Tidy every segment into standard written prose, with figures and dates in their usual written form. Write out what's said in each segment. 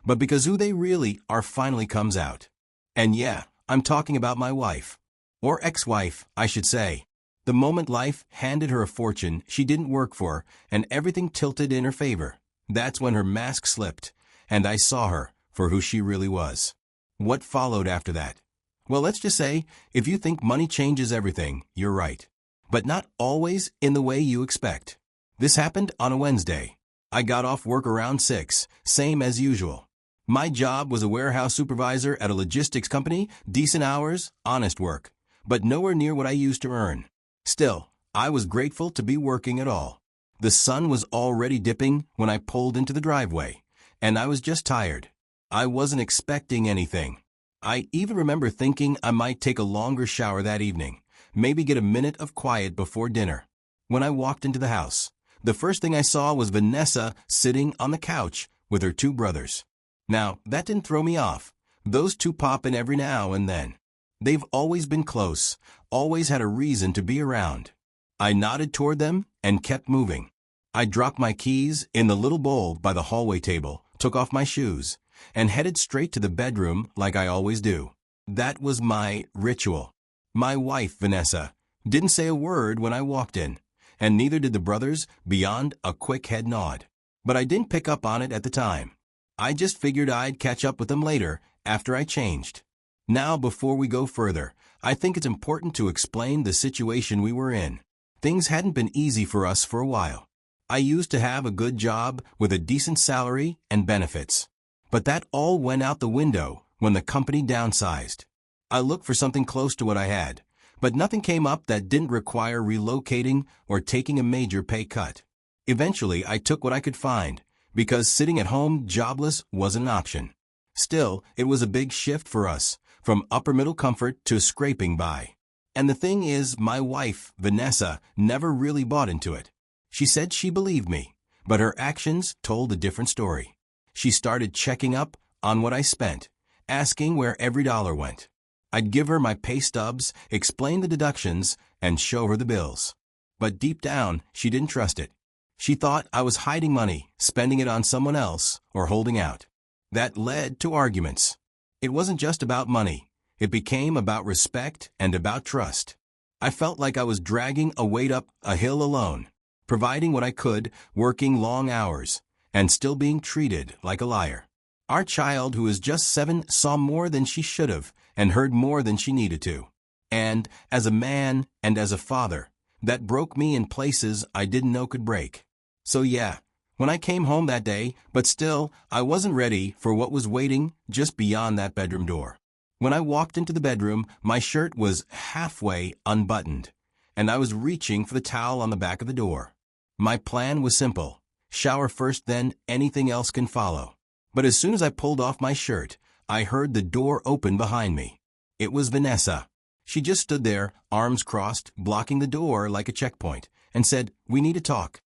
but because who they really are finally comes out. And yeah, I'm talking about my wife. Or ex-wife, I should say. The moment life handed her a fortune she didn't work for and everything tilted in her favor, that's when her mask slipped, and I saw her for who she really was. What followed after that? Well, let's just say, if you think money changes everything, you're right. But not always in the way you expect. This happened on a Wednesday. I got off work around 6, same as usual. My job was a warehouse supervisor at a logistics company, decent hours, honest work, but nowhere near what I used to earn. Still, I was grateful to be working at all. The sun was already dipping when I pulled into the driveway, and I was just tired. I wasn't expecting anything. I even remember thinking I might take a longer shower that evening, maybe get a minute of quiet before dinner. When I walked into the house, the first thing I saw was Vanessa sitting on the couch with her two brothers. Now, that didn't throw me off. Those two pop in every now and then. They've always been close, always had a reason to be around. I nodded toward them and kept moving. I dropped my keys in the little bowl by the hallway table, took off my shoes, and headed straight to the bedroom like I always do. That was my ritual. My wife, Vanessa, didn't say a word when I walked in, and neither did the brothers beyond a quick head nod. But I didn't pick up on it at the time. I just figured I'd catch up with them later after I changed. Now, before we go further, I think it's important to explain the situation we were in. Things hadn't been easy for us for a while. I used to have a good job with a decent salary and benefits. But that all went out the window when the company downsized. I looked for something close to what I had, but nothing came up that didn't require relocating or taking a major pay cut. Eventually, I took what I could find, because sitting at home jobless wasn't an option. Still, it was a big shift for us, from upper-middle comfort to scraping by. And the thing is, my wife, Vanessa, never really bought into it. She said she believed me, but her actions told a different story. She started checking up on what I spent, asking where every dollar went. I'd give her my pay stubs, explain the deductions, and show her the bills. But deep down, she didn't trust it. She thought I was hiding money, spending it on someone else, or holding out. That led to arguments. It wasn't just about money. It became about respect and about trust. I felt like I was dragging a weight up a hill alone, providing what I could, working long hours, and still being treated like a liar. Our child, who is just 7, saw more than she should have and heard more than she needed to. And as a man and as a father, that broke me in places I didn't know could break. So yeah, when I came home that day, but still, I wasn't ready for what was waiting just beyond that bedroom door. When I walked into the bedroom, my shirt was halfway unbuttoned, and I was reaching for the towel on the back of the door. My plan was simple. Shower first, then anything else can follow. But as soon as I pulled off my shirt, I heard the door open behind me. It was Vanessa. She just stood there, arms crossed, blocking the door like a checkpoint, and said, "We need to talk."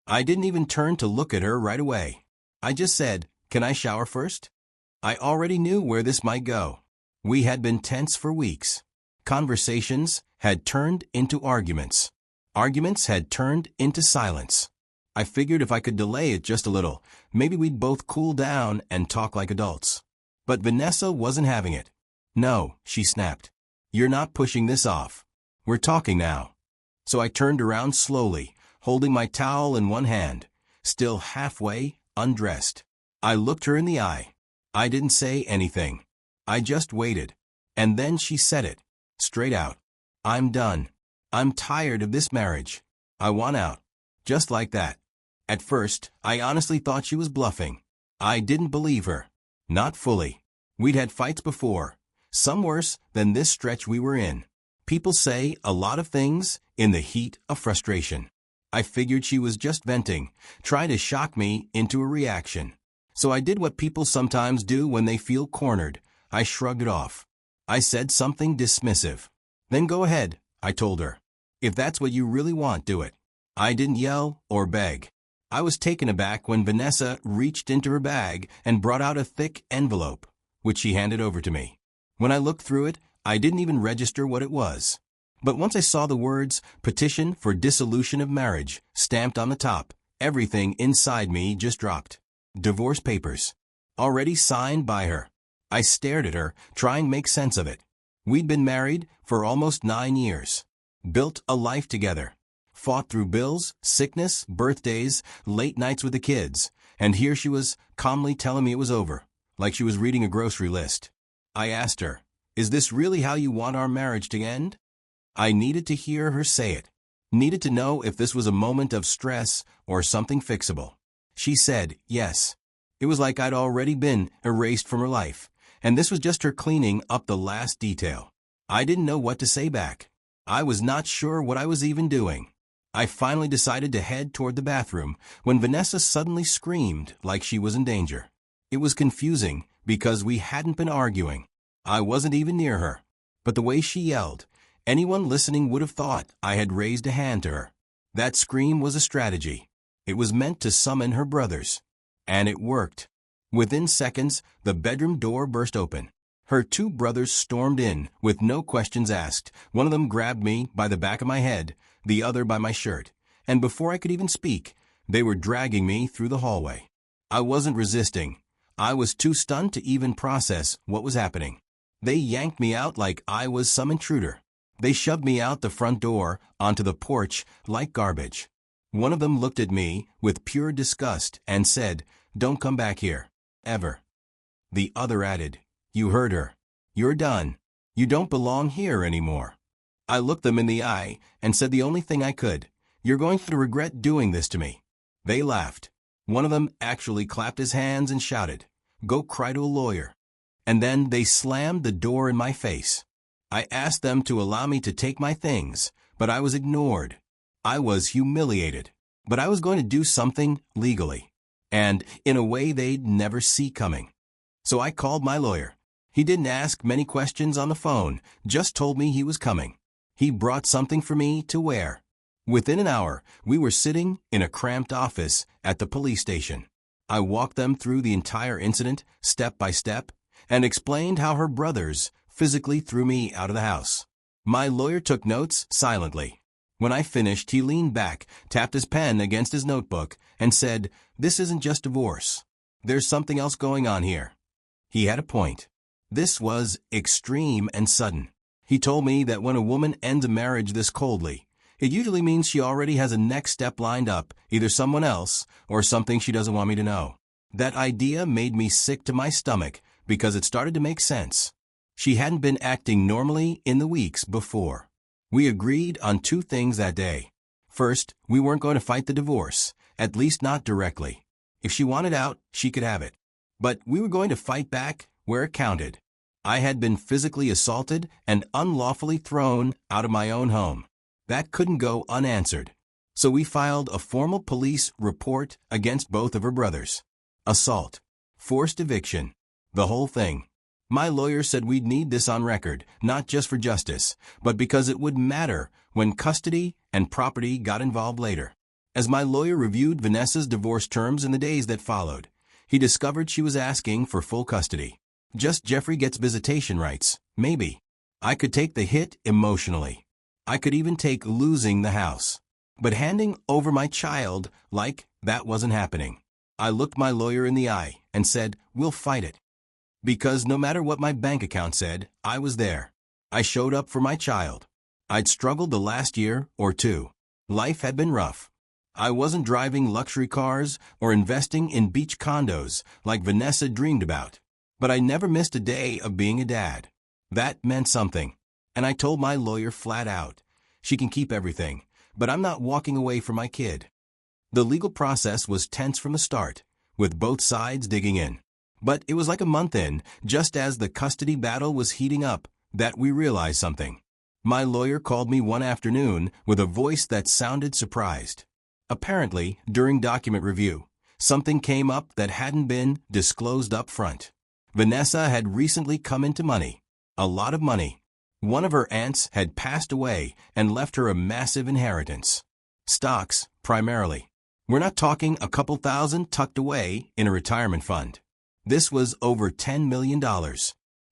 I didn't even turn to look at her right away. I just said, "Can I shower first?" I already knew where this might go. We had been tense for weeks. Conversations had turned into arguments. Arguments had turned into silence. I figured if I could delay it just a little, maybe we'd both cool down and talk like adults. But Vanessa wasn't having it. "No," she snapped. "You're not pushing this off. We're talking now." So I turned around slowly, holding my towel in one hand, still halfway undressed. I looked her in the eye. I didn't say anything. I just waited. And then she said it, straight out. "I'm done. I'm tired of this marriage. I want out." Just like that. At first, I honestly thought she was bluffing. I didn't believe her. Not fully. We'd had fights before, some worse than this stretch we were in. People say a lot of things in the heat of frustration. I figured she was just venting, trying to shock me into a reaction. So I did what people sometimes do when they feel cornered. I shrugged it off. I said something dismissive. "Then go ahead," I told her. "If that's what you really want, do it." I didn't yell or beg. I was taken aback when Vanessa reached into her bag and brought out a thick envelope, which she handed over to me. When I looked through it, I didn't even register what it was. But once I saw the words, "Petition for Dissolution of Marriage," stamped on the top, everything inside me just dropped. Divorce papers. already signed by her. I stared at her, trying to make sense of it. We'd been married for almost 9 years. Built a life together. Fought through bills, sickness, birthdays, late nights with the kids. And here she was, calmly telling me it was over, like she was reading a grocery list. I asked her, "Is this really how you want our marriage to end?" I needed to hear her say it. Needed to know if this was a moment of stress or something fixable. She said, yes. It was like I'd already been erased from her life, and this was just her cleaning up the last detail. I didn't know what to say back. I was not sure what I was even doing. I finally decided to head toward the bathroom when Vanessa suddenly screamed like she was in danger. It was confusing because we hadn't been arguing. I wasn't even near her. But the way she yelled, anyone listening would have thought I had raised a hand to her. That scream was a strategy. It was meant to summon her brothers. And it worked. Within seconds, the bedroom door burst open. Her 2 brothers stormed in, with no questions asked. One of them grabbed me by the back of my head, the other by my shirt, and before I could even speak, they were dragging me through the hallway. I wasn't resisting. I was too stunned to even process what was happening. They yanked me out like I was some intruder. They shoved me out the front door, onto the porch, like garbage. One of them looked at me with pure disgust and said, "Don't come back here. Ever." The other added, "You heard her. You're done. You don't belong here anymore." I looked them in the eye and said the only thing I could, "You're going to regret doing this to me." They laughed. One of them actually clapped his hands and shouted, "Go cry to a lawyer." And then they slammed the door in my face. I asked them to allow me to take my things, but I was ignored. I was humiliated. But I was going to do something legally, and in a way they'd never see coming. So I called my lawyer. He didn't ask many questions on the phone, just told me he was coming. He brought something for me to wear. Within an hour, we were sitting in a cramped office at the police station. I walked them through the entire incident, step by step, and explained how her brothers physically threw me out of the house. My lawyer took notes silently. When I finished, he leaned back, tapped his pen against his notebook, and said, "This isn't just divorce. There's something else going on here." He had a point. This was extreme and sudden. He told me that when a woman ends a marriage this coldly, it usually means she already has a next step lined up, either someone else or something she doesn't want me to know. That idea made me sick to my stomach because it started to make sense. She hadn't been acting normally in the weeks before. We agreed on 2 things that day. First, we weren't going to fight the divorce, at least not directly. If she wanted out, she could have it. But we were going to fight back where it counted. I had been physically assaulted and unlawfully thrown out of my own home. That couldn't go unanswered. So we filed a formal police report against both of her brothers. Assault. Forced eviction. The whole thing. My lawyer said we'd need this on record, not just for justice, but because it would matter when custody and property got involved later. As my lawyer reviewed Vanessa's divorce terms in the days that followed, he discovered she was asking for full custody. Just Jeffrey gets visitation rights, maybe. I could take the hit emotionally. I could even take losing the house. But handing over my child, like that wasn't happening. I looked my lawyer in the eye and said, "We'll fight it." Because no matter what my bank account said, I was there. I showed up for my child. I'd struggled the last year or 2. Life had been rough. I wasn't driving luxury cars or investing in beach condos like Vanessa dreamed about. But I never missed a day of being a dad. That meant something. And I told my lawyer flat out, "She can keep everything, but I'm not walking away from my kid." The legal process was tense from the start, with both sides digging in. But it was like a month in, just as the custody battle was heating up, that we realized something. My lawyer called me one afternoon with a voice that sounded surprised. Apparently, during document review, something came up that hadn't been disclosed up front. Vanessa had recently come into money. A lot of money. One of her aunts had passed away and left her a massive inheritance. Stocks, primarily. We're not talking a couple thousand tucked away in a retirement fund. This was over $10 million.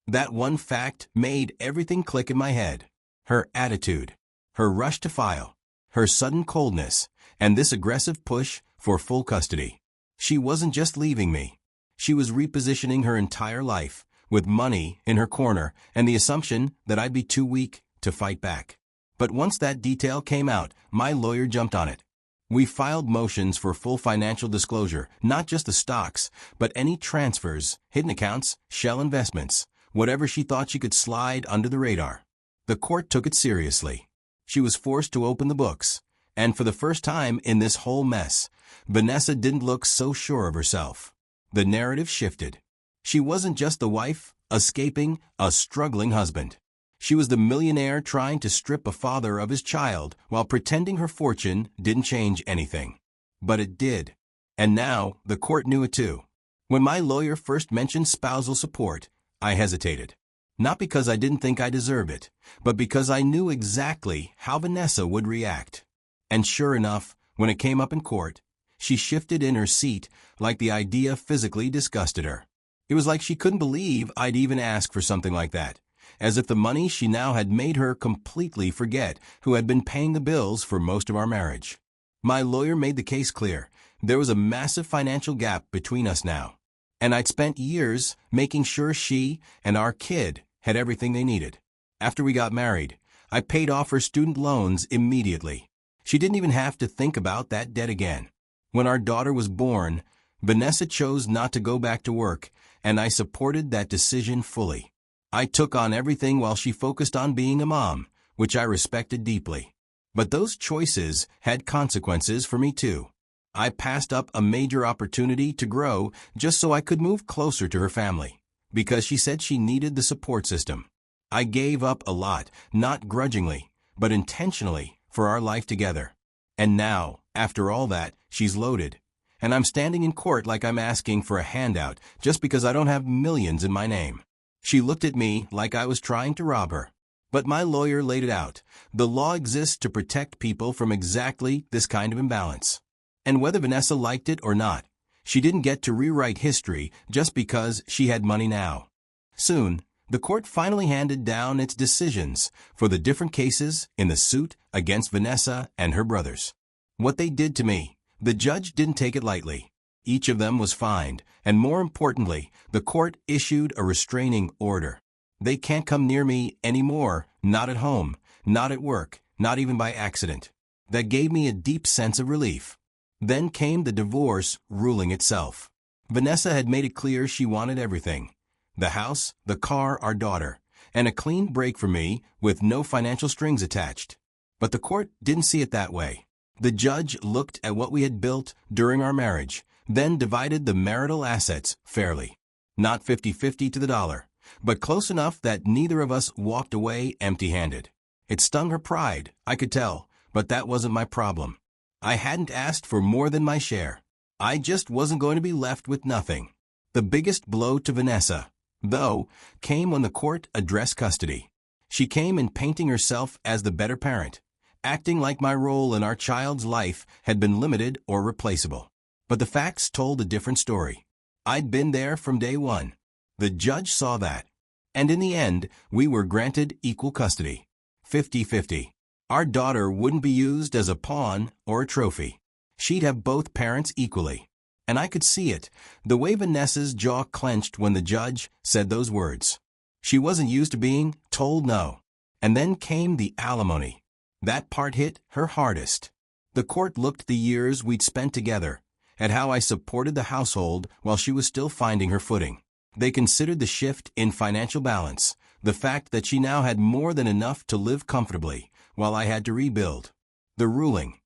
That one fact made everything click in my head. Her attitude, her rush to file, her sudden coldness, and this aggressive push for full custody. She wasn't just leaving me. She was repositioning her entire life, with money in her corner and the assumption that I'd be too weak to fight back. But once that detail came out, my lawyer jumped on it. We filed motions for full financial disclosure, not just the stocks, but any transfers, hidden accounts, shell investments, whatever she thought she could slide under the radar. The court took it seriously. She was forced to open the books. And for the first time in this whole mess, Vanessa didn't look so sure of herself. The narrative shifted. She wasn't just the wife, escaping a struggling husband. She was the millionaire trying to strip a father of his child while pretending her fortune didn't change anything. But it did. And now, the court knew it too. When my lawyer first mentioned spousal support, I hesitated. Not because I didn't think I deserved it, but because I knew exactly how Vanessa would react. And sure enough, when it came up in court, she shifted in her seat like the idea physically disgusted her. It was like she couldn't believe I'd even ask for something like that, as if the money she now had made her completely forget who had been paying the bills for most of our marriage. My lawyer made the case clear. There was a massive financial gap between us now, and I'd spent years making sure she and our kid had everything they needed. After we got married, I paid off her student loans immediately. She didn't even have to think about that debt again. When our daughter was born, Vanessa chose not to go back to work, and I supported that decision fully. I took on everything while she focused on being a mom, which I respected deeply. But those choices had consequences for me too. I passed up a major opportunity to grow just so I could move closer to her family, because she said she needed the support system. I gave up a lot, not grudgingly, but intentionally, for our life together. And now, after all that, she's loaded. And I'm standing in court like I'm asking for a handout just because I don't have millions in my name. She looked at me like I was trying to rob her. But my lawyer laid it out. The law exists to protect people from exactly this kind of imbalance. And whether Vanessa liked it or not, she didn't get to rewrite history just because she had money now. Soon, the court finally handed down its decisions for the different cases in the suit against Vanessa and her brothers. What they did to me, the judge didn't take it lightly. Each of them was fined, and more importantly, the court issued a restraining order. They can't come near me anymore, not at home, not at work, not even by accident. That gave me a deep sense of relief. Then came the divorce ruling itself. Vanessa had made it clear she wanted everything. The house, the car, our daughter, and a clean break for me with no financial strings attached. But the court didn't see it that way. The judge looked at what we had built during our marriage, then divided the marital assets fairly. Not 50-50 to the dollar, but close enough that neither of us walked away empty-handed. It stung her pride, I could tell, but that wasn't my problem. I hadn't asked for more than my share. I just wasn't going to be left with nothing. The biggest blow to Vanessa, though, came when the court addressed custody. She came in painting herself as the better parent, acting like my role in our child's life had been limited or replaceable. But the facts told a different story. I'd been there from day one. The judge saw that. And in the end, we were granted equal custody. 50-50. Our daughter wouldn't be used as a pawn or a trophy. She'd have both parents equally. And I could see it, the way Vanessa's jaw clenched when the judge said those words. She wasn't used to being told no. And then came the alimony. That part hit her hardest. The court looked at the years we'd spent together, at how I supported the household while she was still finding her footing. They considered the shift in financial balance, the fact that she now had more than enough to live comfortably, while I had to rebuild. The ruling.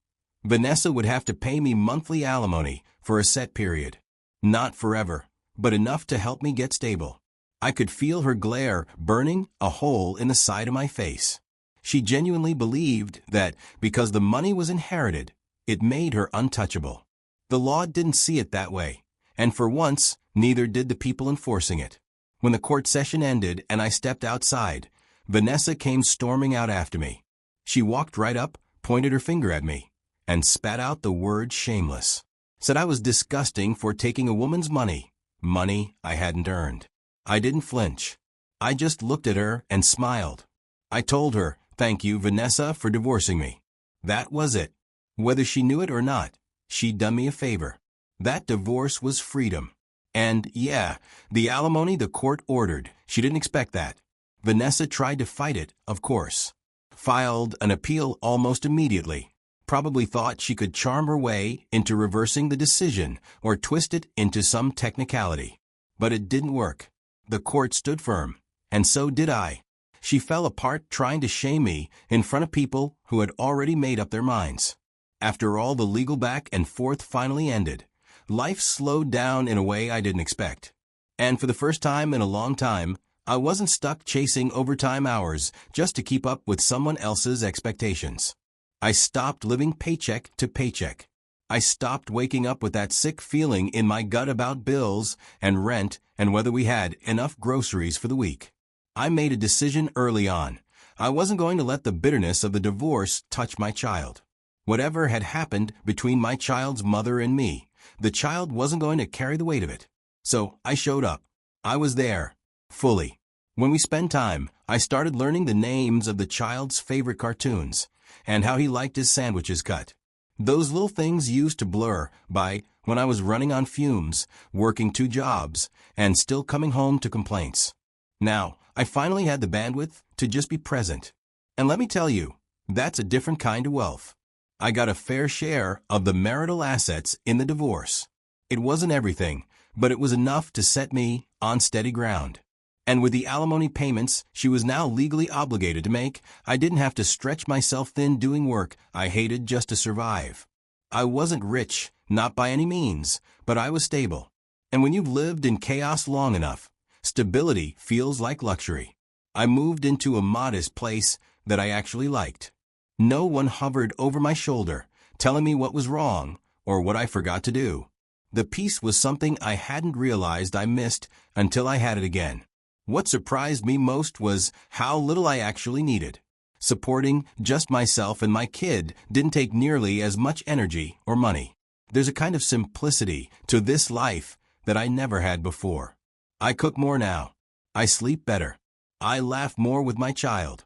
Vanessa would have to pay me monthly alimony for a set period. Not forever, but enough to help me get stable. I could feel her glare burning a hole in the side of my face. She genuinely believed that because the money was inherited, it made her untouchable. The law didn't see it that way, and for once, neither did the people enforcing it. When the court session ended and I stepped outside, Vanessa came storming out after me. She walked right up, pointed her finger at me, and spat out the word shameless. Said I was disgusting for taking a woman's money I hadn't earned. I didn't flinch. I just looked at her and smiled. I told her, "Thank you, Vanessa, for divorcing me." That was it. Whether she knew it or not, she'd done me a favor. That divorce was freedom. And, yeah, the alimony the court ordered, she didn't expect that. Vanessa tried to fight it, of course. Filed an appeal almost immediately. Probably thought she could charm her way into reversing the decision or twist it into some technicality. But it didn't work. The court stood firm, and so did I. She fell apart trying to shame me in front of people who had already made up their minds. After all the legal back and forth finally ended, life slowed down in a way I didn't expect. And for the first time in a long time, I wasn't stuck chasing overtime hours just to keep up with someone else's expectations. I stopped living paycheck to paycheck. I stopped waking up with that sick feeling in my gut about bills and rent and whether we had enough groceries for the week. I made a decision early on. I wasn't going to let the bitterness of the divorce touch my child. Whatever had happened between my child's mother and me, the child wasn't going to carry the weight of it. So I showed up. I was there, fully. When we spent time, I started learning the names of the child's favorite cartoons and how he liked his sandwiches cut. Those little things used to blur by when I was running on fumes, working 2 jobs, and still coming home to complaints. Now, I finally had the bandwidth to just be present. And let me tell you, that's a different kind of wealth. I got a fair share of the marital assets in the divorce. It wasn't everything, but it was enough to set me on steady ground. And with the alimony payments she was now legally obligated to make, I didn't have to stretch myself thin doing work I hated just to survive. I wasn't rich, not by any means, but I was stable. And when you've lived in chaos long enough, stability feels like luxury. I moved into a modest place that I actually liked. No one hovered over my shoulder, telling me what was wrong or what I forgot to do. The peace was something I hadn't realized I missed until I had it again. What surprised me most was how little I actually needed. Supporting just myself and my kid didn't take nearly as much energy or money. There's a kind of simplicity to this life that I never had before. I cook more now. I sleep better. I laugh more with my child.